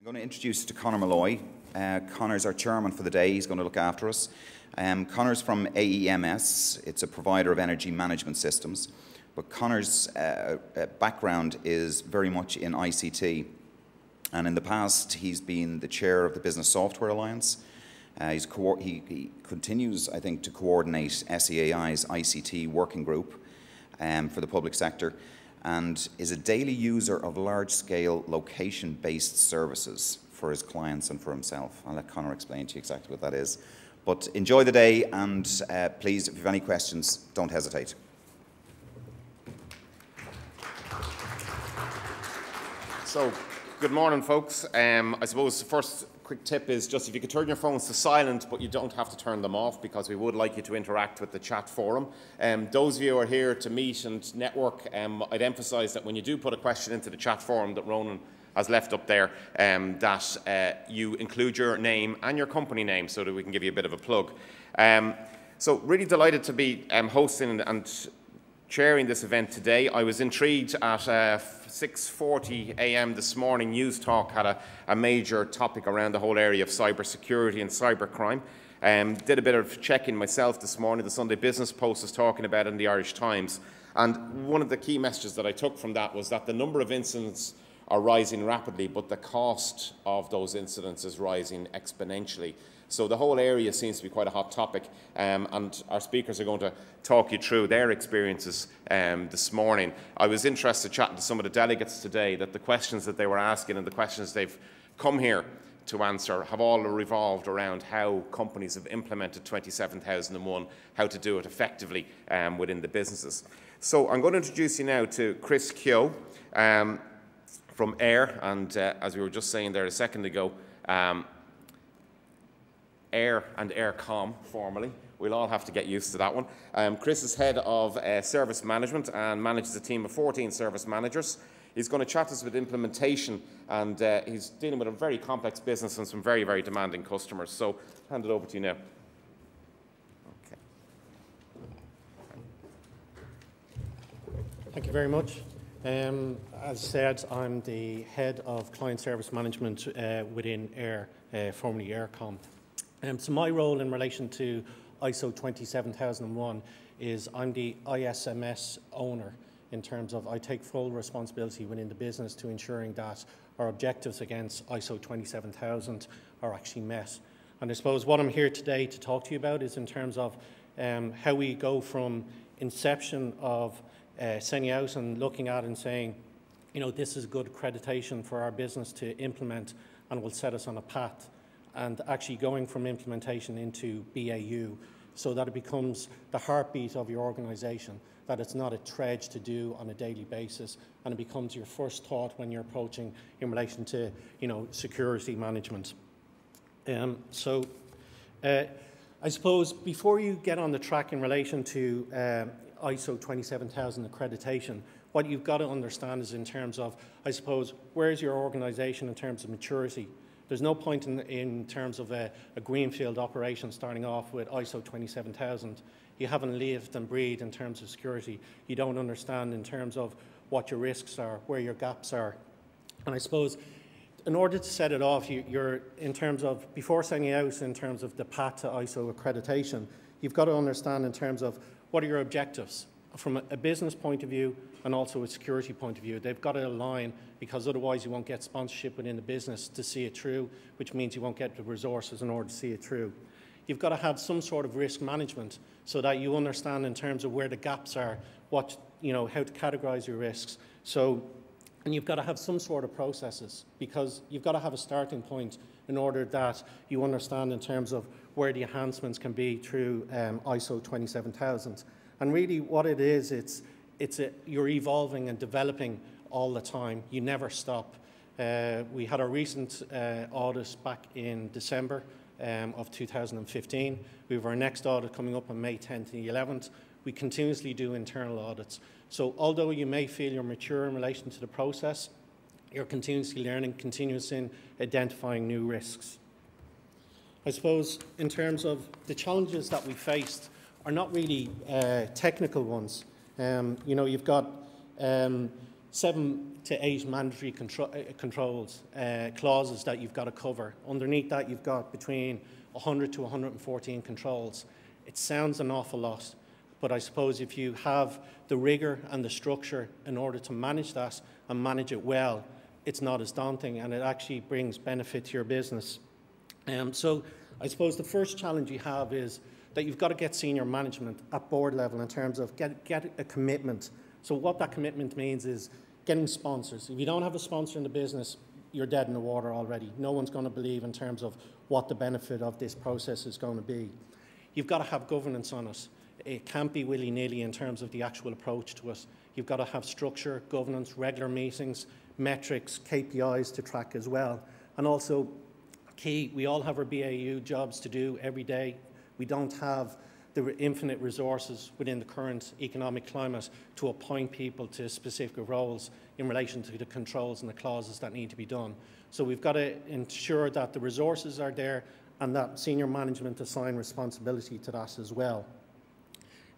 I'm going to introduce you to Conor Malloy. Conor's our chairman for the day. He's going to look after us. Conor's from AEMS. It's a provider of energy management systems. But Conor's background is very much in ICT. And in the past, he's been the chair of the Business Software Alliance. He continues, I think, to coordinate SEAI's ICT working group for the public sector, and is a daily user of large-scale location-based services for his clients and for himself. I'll let Conor explain to you exactly what that is. But enjoy the day, and please, if you have any questions, don't hesitate. So, good morning, folks. I suppose the first quick tip is just if you could turn your phones to silent, but you don't have to turn them off, because we would like you to interact with the chat forum. Those of you who are here to meet and network, I'd emphasise that when you do put a question into the chat forum that Ronan has left up there, that you include your name and your company name so that we can give you a bit of a plug. So really delighted to be hosting and chairing this event today. I was intrigued at 6:40 a.m. this morning. News Talk had a major topic around the whole area of cybersecurity and cybercrime. Did a bit of checking myself this morning. The Sunday Business Post was talking about it in the Irish Times. And one of the key messages that I took from that was that the number of incidents are rising rapidly, but the cost of those incidents is rising exponentially. So the whole area seems to be quite a hot topic, and our speakers are going to talk you through their experiences this morning. I was interested chatting to some of the delegates today that the questions that they were asking and the questions they've come here to answer have all revolved around how companies have implemented 27001, how to do it effectively within the businesses. So I'm going to introduce you now to Chris Keogh from AIR, and as we were just saying there a second ago, AIR and Eircom, formerly. We'll all have to get used to that one. Chris is head of service management and manages a team of 14 service managers. He's going to chat us with implementation, and he's dealing with a very complex business and some very, very demanding customers. So, I'll hand it over to you now. Okay. Thank you very much. As said, I'm the head of client service management within AIR, formerly Eircom. So my role in relation to ISO 27001 is I'm the ISMS owner, in terms of I take full responsibility within the business to ensuring that our objectives against ISO 27000 are actually met. And I suppose what I'm here today to talk to you about is in terms of how we go from inception of sending out and looking at and saying, you know, this is good accreditation for our business to implement and will set us on a path, and actually going from implementation into BAU so that it becomes the heartbeat of your organisation, that it's not a trudge to do on a daily basis, and it becomes your first thought when you're approaching in relation to, you know, security management. I suppose before you get on the track in relation to ISO 27000 accreditation, what you've got to understand is in terms of, I suppose, where's your organisation in terms of maturity? There's no point in terms of a greenfield operation starting off with ISO 27000. You haven't lived and breathed in terms of security. You don't understand in terms of what your risks are, where your gaps are. And I suppose in order to set it off, you're in terms of, before sending out in terms of the path to ISO accreditation, you've got to understand in terms of what are your objectives from a business point of view and also a security point of view. They've got to align, because otherwise you won't get sponsorship within the business to see it through, which means you won't get the resources in order to see it through. You've got to have some sort of risk management so that you understand in terms of where the gaps are, what, you know, how to categorize your risks. So, and you've got to have some sort of processes, because you've got to have a starting point in order that you understand in terms of where the enhancements can be through ISO 27000. And really what it is, you're evolving and developing all the time. You never stop. We had our recent audit back in December of 2015. We have our next audit coming up on May 10th and 11th. We continuously do internal audits. So although you may feel you're mature in relation to the process, you're continuously learning, continuously in identifying new risks. I suppose in terms of the challenges that we faced are not really technical ones. You know, you've got 7 to 8 mandatory controls, clauses that you've got to cover. Underneath that, you've got between 100 to 114 controls. It sounds an awful lot, but I suppose if you have the rigour and the structure in order to manage that and manage it well, it's not as daunting, and it actually brings benefit to your business. So I suppose the first challenge you have is that you've got to get senior management at board level in terms of get a commitment. So what that commitment means is getting sponsors. If you don't have a sponsor in the business, you're dead in the water already. No one's going to believe in terms of what the benefit of this process is going to be. You've got to have governance on it. It can't be willy-nilly in terms of the actual approach to it. You've got to have structure, governance, regular meetings, metrics, KPIs to track as well. And also, key, we all have our BAU jobs to do every day. We don't have the infinite resources within the current economic climate to appoint people to specific roles in relation to the controls and the clauses that need to be done. So we've got to ensure that the resources are there and that senior management assign responsibility to that as well.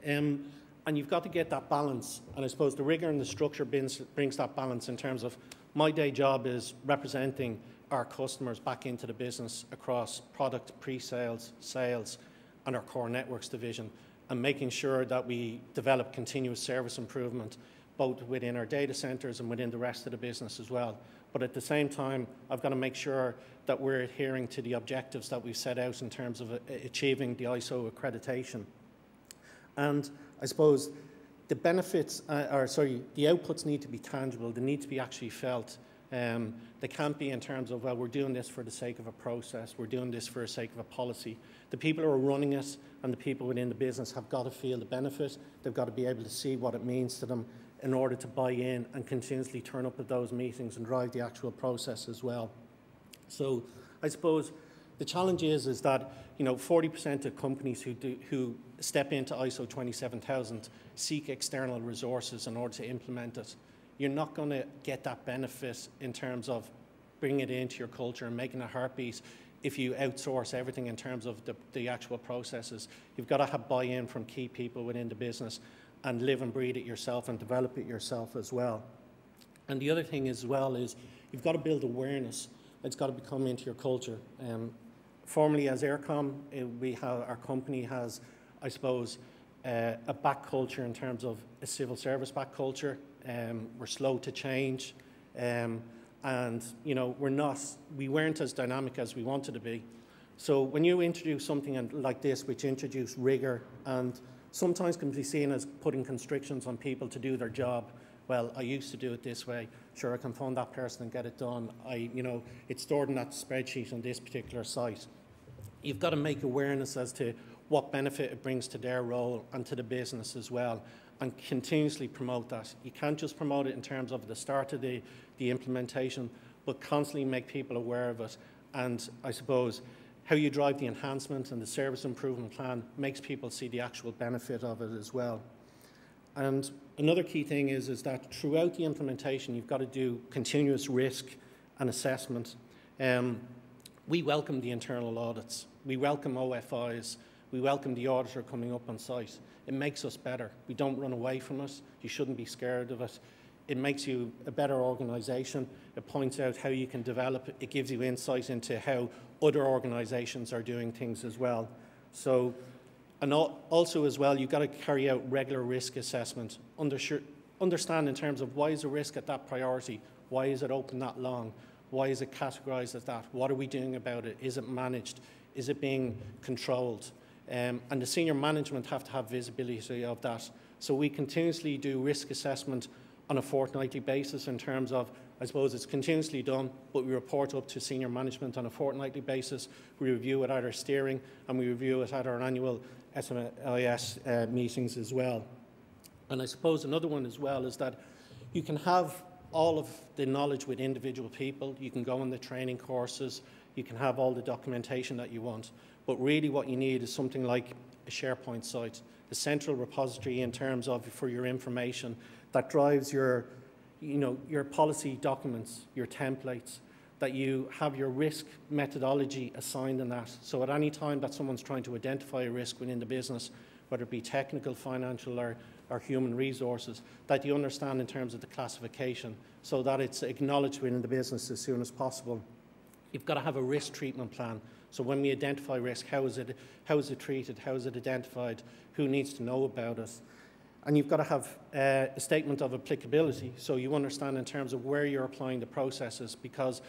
And you've got to get that balance, and I suppose the rigour and the structure brings that balance in terms of my day job is representing our customers back into the business across product, pre-sales, sales, and our core networks division, and making sure that we develop continuous service improvement both within our data centres and within the rest of the business as well. But at the same time, I've got to make sure that we're adhering to the objectives that we've set out in terms of achieving the ISO accreditation. And I suppose the benefits, the outputs need to be tangible. They need to be actually felt. They can't be in terms of, well, we're doing this for the sake of a process. We're doing this for the sake of a policy. The people who are running it and the people within the business have got to feel the benefit. They've got to be able to see what it means to them in order to buy in and continuously turn up at those meetings and drive the actual process as well. So I suppose the challenge is that 40% of companies who step into ISO 27000 seek external resources in order to implement it. You're not going to get that benefit in terms of bringing it into your culture and making a heartbeat if you outsource everything in terms of the actual processes. You've got to have buy-in from key people within the business and live and breathe it yourself and develop it yourself as well. And the other thing as well is you've got to build awareness. It's got to become into your culture. Formerly as Eircom, our company has, I suppose, a back culture in terms of a civil service back culture. We're slow to change, and we weren't as dynamic as we wanted to be. So when you introduce something like this, which introduces rigour and sometimes can be seen as putting constrictions on people to do their job. Well, I used to do it this way. Sure, I can phone that person and get it done. It's stored in that spreadsheet on this particular site. You've got to make awareness as to what benefit it brings to their role and to the business as well, and continuously promote that. You can't just promote it in terms of the start of the implementation, but constantly make people aware of it. And I suppose how you drive the enhancement and the service improvement plan makes people see the actual benefit of it as well. And another key thing is that throughout the implementation, you've got to do continuous risk and assessment. We welcome the internal audits. We welcome OFIs. We welcome the auditor coming up on site. It makes us better. We don't run away from it. You shouldn't be scared of it. It makes you a better organisation. It points out how you can develop it. It gives you insight into how other organisations are doing things as well. So, and also as well, you've got to carry out regular risk assessment. Understand in terms of why is a risk at that priority? Why is it open that long? Why is it categorised as that? What are we doing about it? Is it managed? Is it being controlled? And the senior management have to have visibility of that. So we continuously do risk assessment on a fortnightly basis in terms of, I suppose it's continuously done, but we report up to senior management on a fortnightly basis. We review it at our steering and we review it at our annual SMIS meetings as well. And I suppose another one as well is that you can have all of the knowledge with individual people. You can go on the training courses. You can have all the documentation that you want. But really what you need is something like a SharePoint site, a central repository in terms of for your information that drives your policy documents, your templates, that you have your risk methodology assigned in that. So at any time that someone's trying to identify a risk within the business, whether it be technical, financial, or or human resources, that you understand in terms of the classification so that it's acknowledged within the business as soon as possible. You've got to have a risk treatment plan. So when we identify risk, how is it treated, how is it identified, who needs to know about it? And you've got to have a statement of applicability, so you understand in terms of where you're applying the processes, because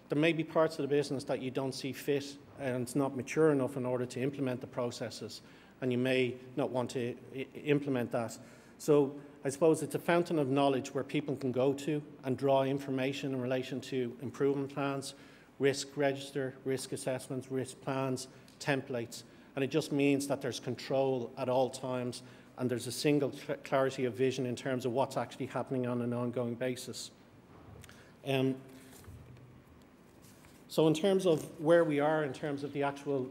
there may be parts of the business that you don't see fit and it's not mature enough in order to implement the processes, and you may not want to implement that. So I suppose it's a fountain of knowledge where people can go to and draw information in relation to improvement plans, risk register, risk assessments, risk plans, templates, and it just means that there's control at all times and there's a single clarity of vision in terms of what's actually happening on an ongoing basis. So in terms of where we are, in terms of the actual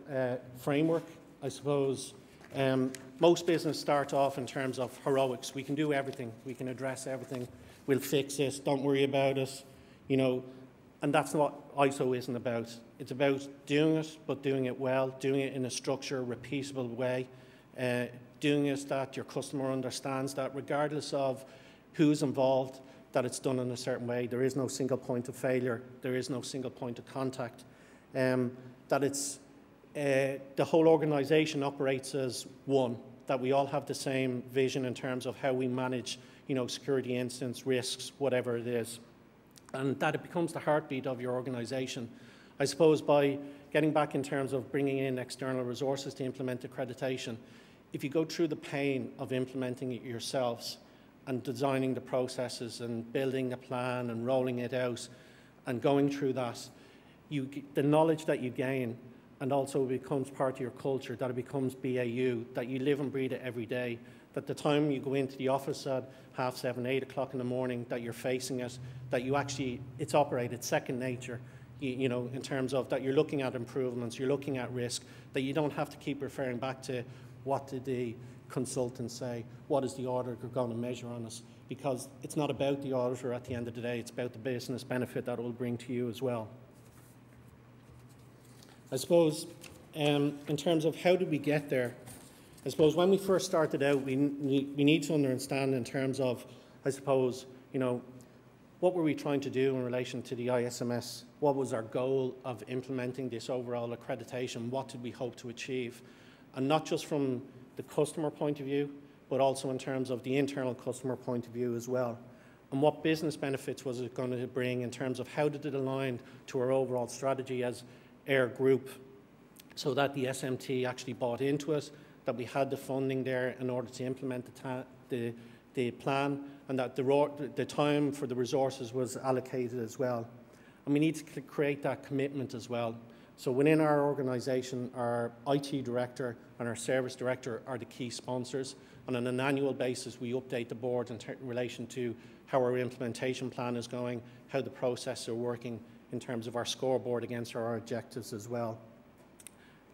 framework, I suppose most business start off in terms of heroics. We can do everything. We can address everything. We'll fix this. Don't worry about it. You know, and that's what ISO isn't about. It's about doing it, but doing it well, doing it in a structured, repeatable way, doing it that your customer understands that regardless of who's involved, that it's done in a certain way. There is no single point of failure. There is no single point of contact. That it's the whole organisation operates as one, that we all have the same vision in terms of how we manage, you know, security incidents, risks, whatever it is, and that it becomes the heartbeat of your organisation. I suppose by getting back in terms of bringing in external resources to implement accreditation, if you go through the pain of implementing it yourselves and designing the processes and building a plan and rolling it out and going through that, the knowledge that you gain, and also it becomes part of your culture, that it becomes BAU, that you live and breathe it every day, that the time you go into the office at 7:30, 8 o'clock in the morning, that you're facing it, that you actually, it's operated second nature, you know, in terms of that you're looking at improvements, you're looking at risk, that you don't have to keep referring back to what did the consultant say, what is the auditor going to measure on us, because it's not about the auditor at the end of the day, it's about the business benefit that it will bring to you as well. I suppose in terms of how did we get there, I suppose when we first started out, we need to understand in terms of, I suppose, you know, what were we trying to do in relation to the ISMS? What was our goal of implementing this overall accreditation? What did we hope to achieve? And not just from the customer point of view, but also in terms of the internal customer point of view as well. And what business benefits was it going to bring in terms of how did it align to our overall strategy as Air Group, so that the SMT actually bought into it, that we had the funding there in order to implement the plan, and that the time for the resources was allocated as well. And we need to create that commitment as well. So within our organisation, our IT director and our service director are the key sponsors. And on an annual basis, we update the board in relation to how our implementation plan is going, how the processes are working in terms of our scoreboard against our objectives as well.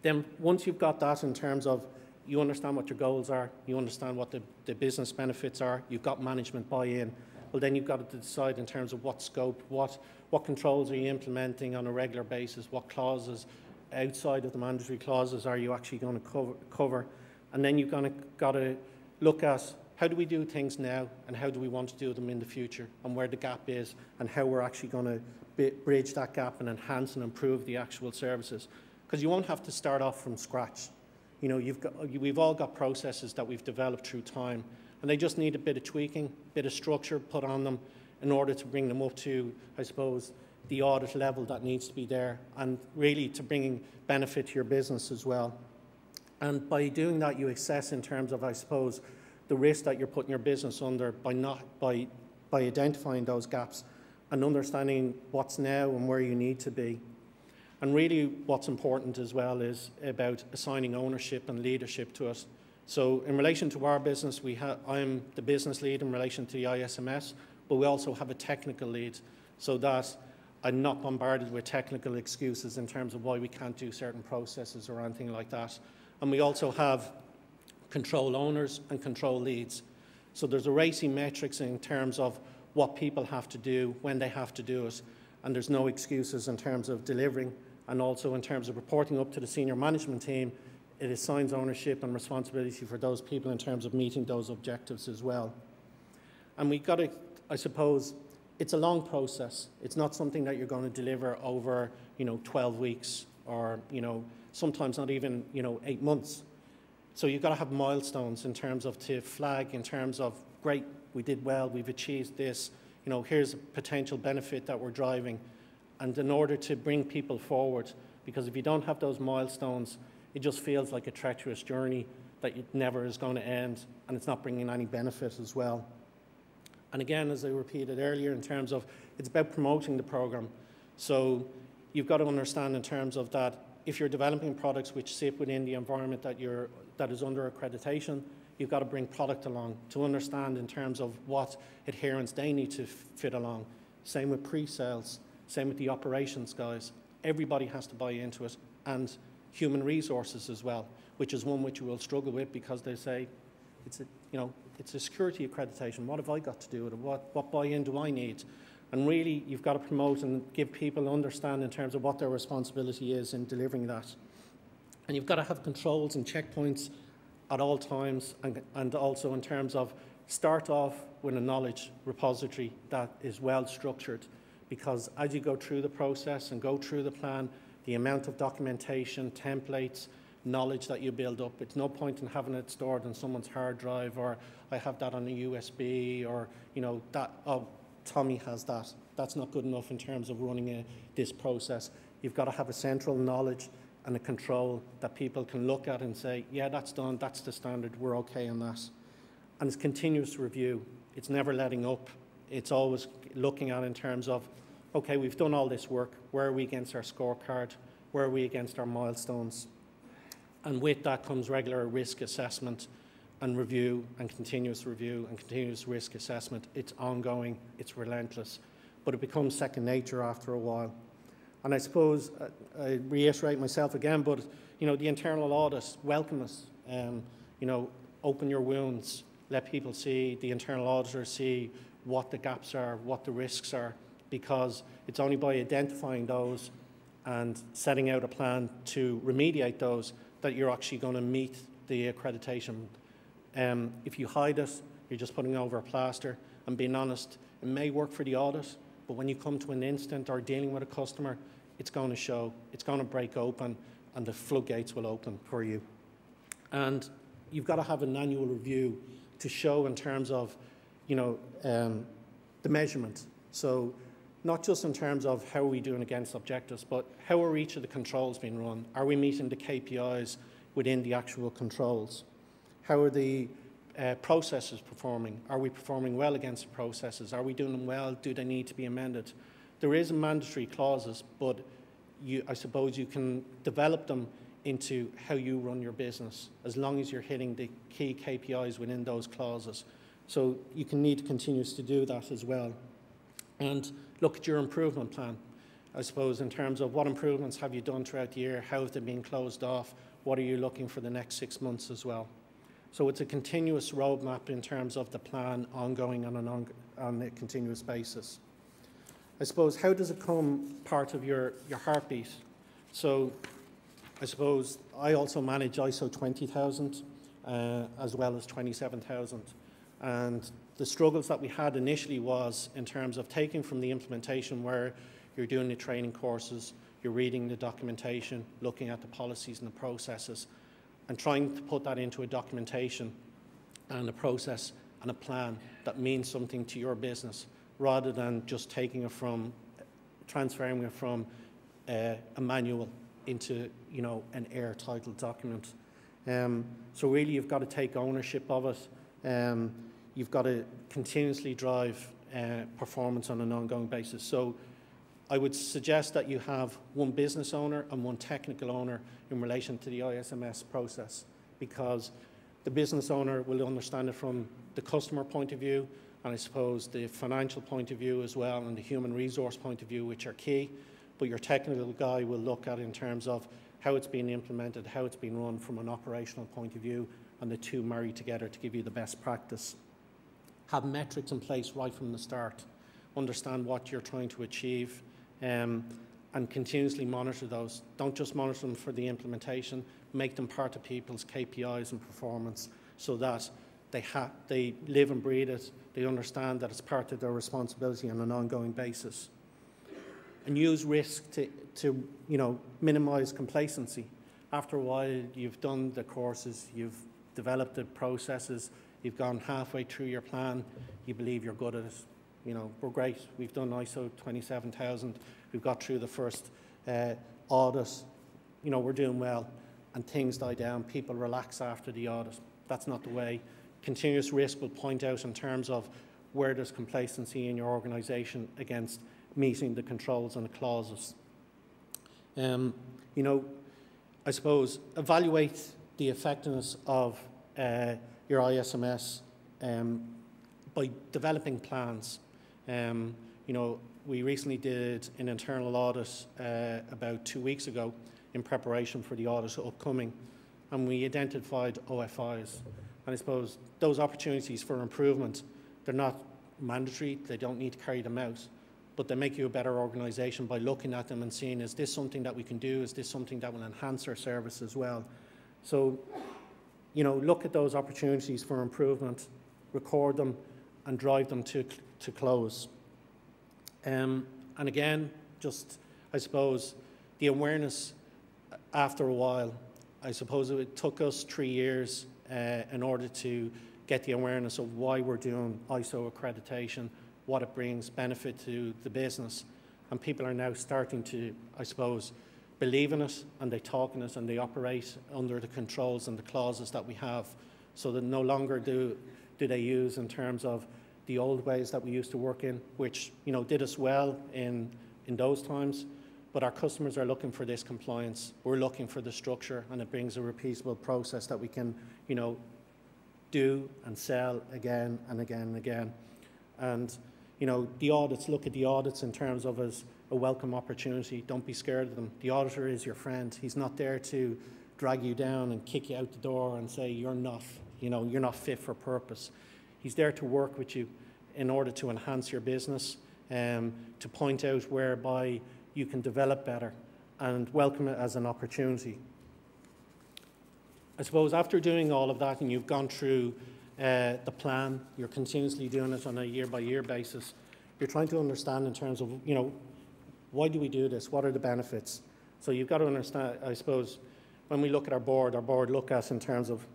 Then once you've got that in terms of you understand what your goals are, you understand what the business benefits are, you've got management buy-in, well then you've got to decide in terms of what scope, what controls are you implementing on a regular basis, what clauses outside of the mandatory clauses are you actually going to cover, and then you've got to look at how do we do things now and how do we want to do them in the future, and where the gap is and how we're actually going to bridge that gap and enhance and improve the actual services. Because you won't have to start off from scratch. You know, we've all got processes that we've developed through time, and they just need a bit of tweaking, a bit of structure put on them in order to bring them up to, I suppose, the audit level that needs to be there, and really to bringing benefit to your business as well. And by doing that, you assess in terms of, I suppose, the risk that you're putting your business under by identifying those gaps and understanding what's now and where you need to be. And really what's important as well is about assigning ownership and leadership to it. So in relation to our business, I'm the business lead in relation to the ISMS, but we also have a technical lead, so that I'm not bombarded with technical excuses in terms of why we can't do certain processes or anything like that. And we also have control owners and control leads. So there's a racing metrics in terms of what people have to do, when they have to do it, and there's no excuses in terms of delivering, and also in terms of reporting up to the senior management team it assigns ownership and responsibility for those people in terms of meeting those objectives as well. And we've got to, I suppose, it's a long process. It's not something that you're going to deliver over, 12 weeks or, sometimes not even, 8 months. So you've got to have milestones in terms of to flag, in terms of, great, we did well, we've achieved this, here's a potential benefit that we're driving. And in order to bring people forward, because if you don't have those milestones, it just feels like a treacherous journey that it never is going to end, and it's not bringing any benefit as well. And again, as I repeated earlier, in terms of it's about promoting the program. So you've got to understand in terms of that, if you're developing products which sit within the environment that is under accreditation, you've got to bring product along to understand in terms of what adherence they need to fit along. Same with pre-sales, same with the operations guys. Everybody has to buy into it, and human resources as well, which is one which we will struggle with because they say, it's a security accreditation. What have I got to do with it? What buy-in do I need? And really, you've got to promote and give people understand in terms of what their responsibility is in delivering that. And you've got to have controls and checkpoints at all times, and also in terms of start off with a knowledge repository that is well structured, because as you go through the process and go through the plan, the amount of documentation, templates, knowledge that you build up, it's no point in having it stored on someone's hard drive, or I have that on a USB, or that, oh, Tommy has that. That's not good enough in terms of running this process. You've got to have a central knowledge and a control that people can look at and say, yeah, that's done, that's the standard, we're okay on that. And it's continuous review. It's never letting up. It's always looking at in terms of, okay, we've done all this work, where are we against our scorecard, where are we against our milestones? And with that comes regular risk assessment and review and continuous risk assessment. It's ongoing, it's relentless, but it becomes second nature after a while. And I suppose, I reiterate myself again, but the internal audit, welcome us, open your wounds, let people see, the internal auditor see what the gaps are, what the risks are, because it's only by identifying those and setting out a plan to remediate those that you're actually going to meet the accreditation. If you hide it, you're just putting over a plaster. And being honest, it may work for the audit, but when you come to an instant or dealing with a customer, it's going to show, it's going to break open, and the floodgates will open for you. And you've got to have an annual review to show in terms of, the measurement. So not just in terms of how are we doing against objectives, but how are each of the controls being run? Are we meeting the KPIs within the actual controls? How are the processes performing? Are we performing well against the processes? Are we doing them well? Do they need to be amended? There is mandatory clauses, but I suppose you can develop them into how you run your business, as long as you're hitting the key KPIs within those clauses. So you can need to continue to do that as well. And look at your improvement plan, I suppose, in terms of what improvements have you done throughout the year, how have they been closed off, what are you looking for the next 6 months as well. So it's a continuous roadmap in terms of the plan ongoing on a continuous basis. I suppose, how does it come part of your heartbeat? So I suppose I also manage ISO 20000 as well as 27000. And the struggles that we had initially was in terms of taking from the implementation where you're doing the training courses, you're reading the documentation, looking at the policies and the processes, and trying to put that into a documentation and a process and a plan that means something to your business, rather than just taking it from, transferring it from a manual into, an air-titled document. So really you've got to take ownership of it. You've got to continuously drive performance on an ongoing basis. So I would suggest that you have one business owner and one technical owner in relation to the ISMS process, because the business owner will understand it from the customer point of view, and I suppose the financial point of view as well, and the human resource point of view, which are key. But your technical guy will look at it in terms of how it's being implemented, how it's being run from an operational point of view, and the two marry together to give you the best practice. Have metrics in place right from the start. Understand what you're trying to achieve, and and continuously monitor those. Don't just monitor them for the implementation, make them part of people's KPIs and performance so that they live and breathe it, they understand that it's part of their responsibility on an ongoing basis. And use risk to minimise complacency. After a while, you've done the courses, you've developed the processes, you've gone halfway through your plan, you believe you're good at it. We're great. We've done ISO 27000. We've got through the first audit. We're doing well. And things die down. People relax after the audit. That's not the way. Continuous risk will point out in terms of where there's complacency in your organisation against meeting the controls and the clauses. I suppose evaluate the effectiveness of your ISMS by developing plans. We recently did an internal audit about 2 weeks ago in preparation for the audit upcoming, and we identified OFIs. And I suppose those opportunities for improvement, they're not mandatory, they don't need to carry them out, but they make you a better organisation by looking at them and seeing, is this something that we can do? Is this something that will enhance our service as well? So, look at those opportunities for improvement, record them, and drive them to close. And again, I suppose, the awareness after a while, I suppose it took us 3 years in order to get the awareness of why we're doing ISO accreditation, what it brings benefit to the business. And people are now starting to, I suppose, believe in it, and they talk in it, and they operate under the controls and the clauses that we have, so that no longer do they use in terms of the old ways that we used to work in, which did us well in those times. But our customers are looking for this compliance. We're looking for the structure, and it brings a repeatable process that we can, do and sell again and again and again. And the audits, look at the audits in terms of as a welcome opportunity. Don't be scared of them. The auditor is your friend. He's not there to drag you down and kick you out the door and say you're not fit for purpose. He's there to work with you in order to enhance your business, to point out whereby you can develop better, and welcome it as an opportunity. I suppose after doing all of that and you've gone through the plan, you're continuously doing it on a year-by-year basis, you're trying to understand in terms of, why do we do this? What are the benefits? So you've got to understand, I suppose, when we look at our board look at in terms of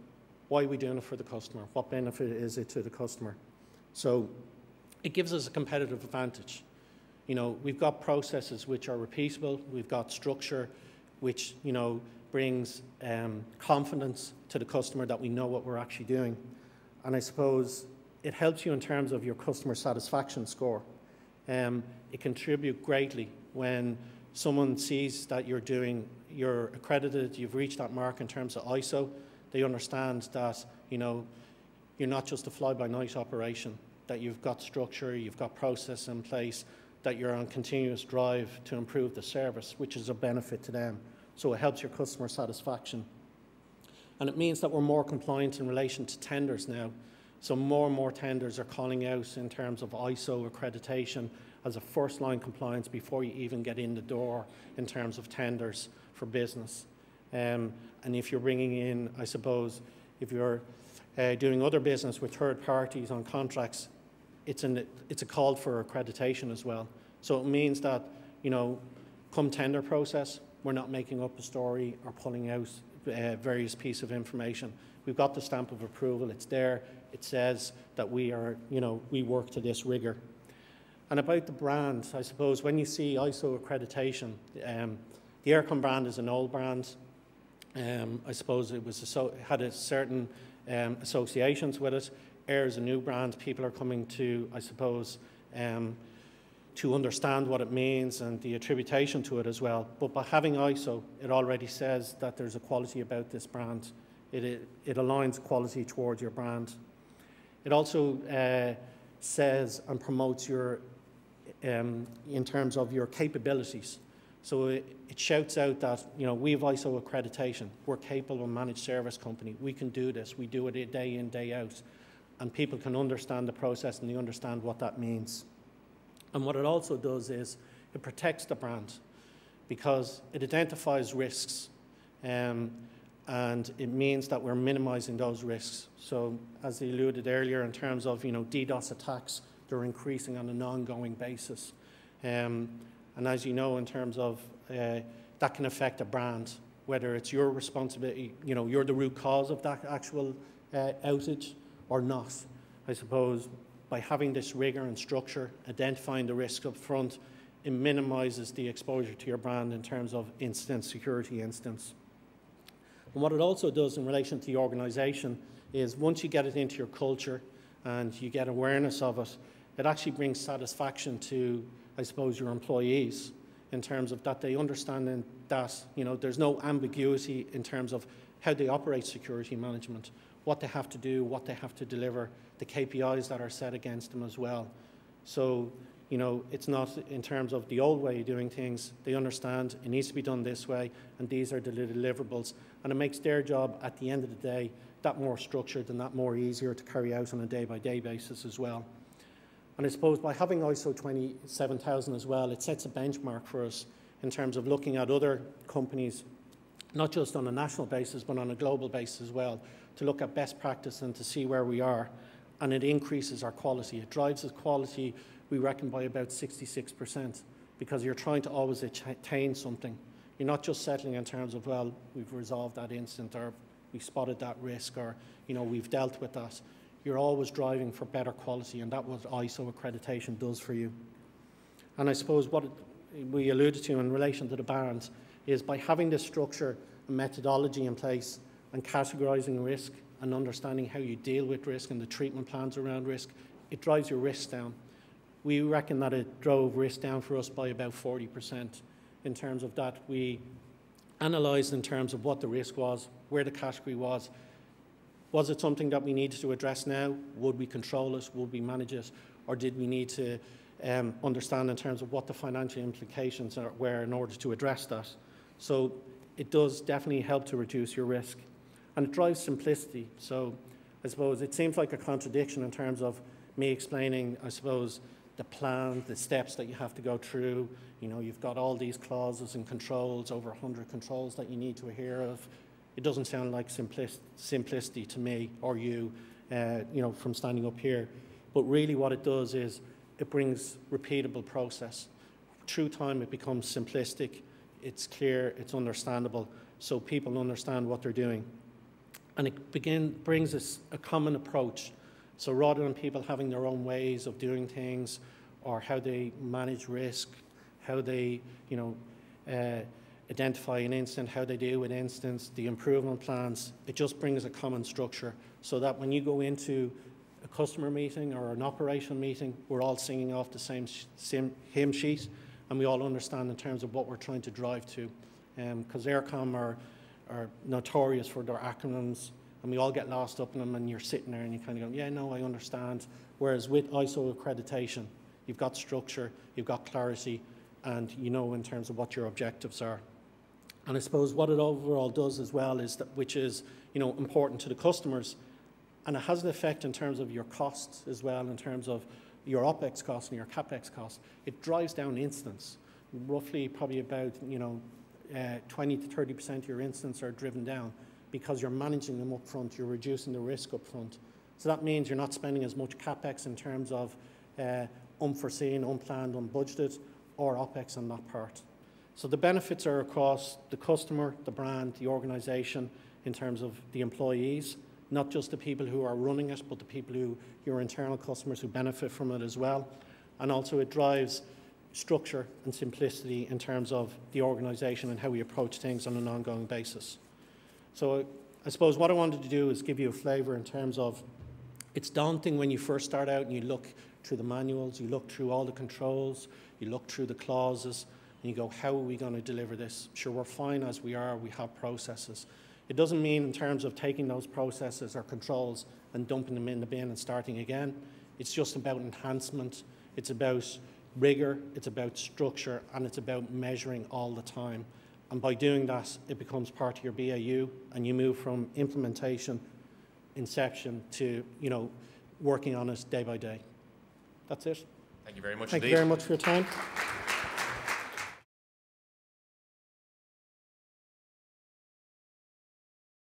why are we doing it for the customer? What benefit is it to the customer? So it gives us a competitive advantage. We've got processes which are repeatable. We've got structure which, brings confidence to the customer that we know what we're actually doing. And I suppose it helps you in terms of your customer satisfaction score. It contributes greatly when someone sees that you're accredited, you've reached that mark in terms of ISO. They understand that, you're not just a fly-by-night operation, that you've got structure, you've got process in place, that you're on continuous drive to improve the service, which is a benefit to them. So it helps your customer satisfaction. And it means that we're more compliant in relation to tenders now. So more and more tenders are calling out in terms of ISO accreditation as a first-line compliance before you even get in the door in terms of tenders for business. And if you're bringing in, I suppose, if you're doing other business with third parties on contracts, it's a call for accreditation as well. So it means that, come tender process, we're not making up a story or pulling out various pieces of information. We've got the stamp of approval, it's there, it says that we work to this rigor. And about the brand, I suppose when you see ISO accreditation, the Aircom brand is an old brand. I suppose it had a certain associations with it. Air is a new brand. People are coming to, I suppose, to understand what it means and the attribution to it as well. But by having ISO, it already says that there's a quality about this brand. It aligns quality towards your brand. It also says and promotes your, in terms of your capabilities. So it shouts out that, we have ISO accreditation. We're capable of a managed service company. We can do this. We do it day in, day out. And people can understand the process and they understand what that means. And what it also does is it protects the brand. because it identifies risks, and it means that we're minimizing those risks. So as I alluded earlier, in terms of DDoS attacks, they're increasing on an ongoing basis. And as you know, in terms of that can affect a brand, whether it's your responsibility, you're the root cause of that actual outage or not. I suppose by having this rigor and structure, identifying the risk up front, it minimizes the exposure to your brand in terms of security incidents. And what it also does in relation to the organization is once you get it into your culture and you get awareness of it, it actually brings satisfaction to, I suppose, your employees in terms of that they understand that there's no ambiguity in terms of how they operate security management, what they have to do, what they have to deliver, the KPIs that are set against them as well. So, it's not in terms of the old way of doing things. They understand it needs to be done this way, and these are the deliverables. And it makes their job at the end of the day that more structured and that more easier to carry out on a day-by-day basis as well. And I suppose by having ISO 27000 as well, it sets a benchmark for us in terms of looking at other companies, not just on a national basis, but on a global basis as well, to look at best practice and to see where we are. And it increases our quality. It drives the quality, we reckon, by about 66%, because you're trying to always attain something. You're not just settling in terms of, well, we've resolved that incident, or we spotted that risk, or we've dealt with that. You're always driving for better quality, and that's what ISO accreditation does for you. And I suppose what we alluded to in relation to the bands is by having this structure and methodology in place and categorizing risk and understanding how you deal with risk and the treatment plans around risk, it drives your risks down. We reckon that it drove risk down for us by about 40% in terms of that. We analysed in terms of what the risk was, where the category was. Was it something that we needed to address now? Would we control it? Would we manage it? Or did we need to understand in terms of what the financial implications were in order to address that? So it does definitely help to reduce your risk. And it drives simplicity. So I suppose it seems like a contradiction in terms of me explaining, I suppose, the plan, the steps that you have to go through. You've got all these clauses and controls, over 100 controls that you need to adhere of. It doesn't sound like simplicity to me or you, from standing up here. But really what it does is it brings repeatable process. Through time, it becomes simplistic, it's clear, it's understandable, so people understand what they're doing. And it brings us a common approach. So rather than people having their own ways of doing things or how they manage risk, how they, identify an incident, how they deal with incidents, the improvement plans, it just brings a common structure so that when you go into a customer meeting or an operational meeting, we're all singing off the same hymn sheet and we all understand in terms of what we're trying to drive to. Because Eircom are notorious for their acronyms and we all get lost up in them and you're sitting there and you kind of go, yeah, no, I understand. Whereas with ISO accreditation, you've got structure, you've got clarity, and you know in terms of what your objectives are. And I suppose what it overall does as well is that, which is important to the customers, and it has an effect in terms of your costs as well, in terms of your OPEX costs and your CAPEX costs. It drives down incidents. Roughly probably about 20 to 30% of your incidents are driven down because you're managing them up front, you're reducing the risk up front. So that means you're not spending as much CAPEX in terms of unforeseen, unplanned, unbudgeted, or OPEX on that part. So the benefits are across the customer, the brand, the organisation, in terms of the employees, not just the people who are running it, but the people who, your internal customers who benefit from it as well. And also it drives structure and simplicity in terms of the organisation and how we approach things on an ongoing basis. So I suppose what I wanted to do is give you a flavour in terms of, it's daunting when you first start out and you look through the manuals, you look through all the controls, you look through the clauses, and you go, how are we going to deliver this? Sure, we're fine as we are, we have processes. It doesn't mean in terms of taking those processes or controls and dumping them in the bin and starting again. It's just about enhancement, it's about rigour, it's about structure, and it's about measuring all the time. And by doing that, it becomes part of your BAU, and you move from implementation, inception, to working on it day by day. That's it. Thank you very much indeed. Thank you very much for your time.